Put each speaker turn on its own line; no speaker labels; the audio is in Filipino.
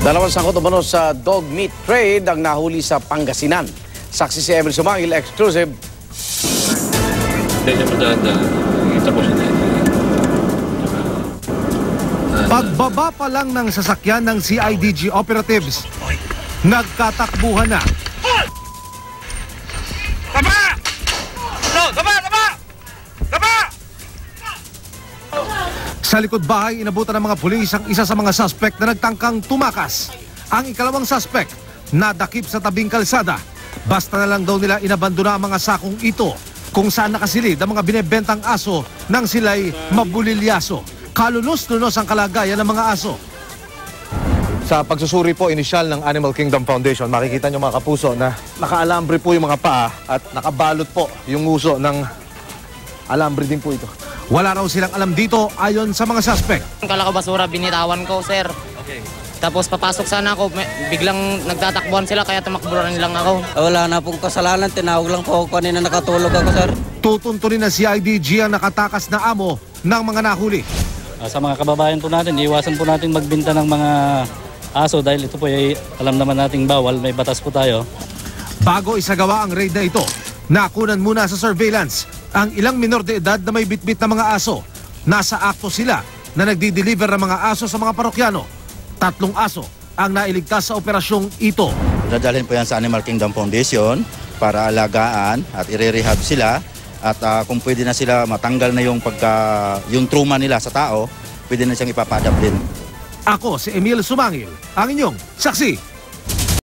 Dalawang sangkot umano sa dog meat trade ang nahuli sa Pangasinan. Saksi si Emil Sumangil, exclusive.
Pagbaba pa lang ng sasakyan ng CIDG operatives, nagkatakbuhan na.
Taba! No, taba! Taba! Taba!
Sa likod bahay, inabutan ng mga pulis ang isa sa mga suspect na nagtangkang tumakas. Ang ikalawang suspect, nadakip sa tabing kalsada. Basta na lang daw nila inabandona ang mga sakong ito kung saan nakasilid ang mga binebentang aso nang sila'y mabulilyaso. Kalunos-lunos ang kalagayan ng mga aso.
Sa pagsusuri po inisyal ng Animal Kingdom Foundation, makikita nyo mga kapuso na nakaalambre po yung mga paa at nakabalot po yung uso ng alambre din po ito.
Wala raw silang alam dito ayon sa mga suspect.
Kala ko basura, binitawan ko, sir.
Okay.
Tapos papasok sana ako, biglang nagtatakbuhan sila kaya tumakbuhan lang ako.
Wala na pong kasalanan, tinawag lang po ako kanina nakatulog ako, sir.
Tutuntunin na CIDG ang nakatakas na amo ng mga nahuli.
Sa mga kababayan po natin, iwasan po natin magbinta ng mga aso dahil ito po ay alam naman nating bawal, may batas po tayo.
Bago isagawa ang raid na ito, nakunan muna sa surveillance ang ilang minor de edad na may bitbit na mga aso. Nasa akto sila na nagdi-deliver ng mga aso sa mga parokyano. 3 aso ang nailigtas sa operasyong ito.
Dadalhin po yan sa Animal Kingdom Foundation para alagaan at i-rehab sila. At kung pwede na sila matanggal na yung trauma nila sa tao, pwede na siyang ipapadap din.
Ako si Emil Sumangil, ang inyong saksi.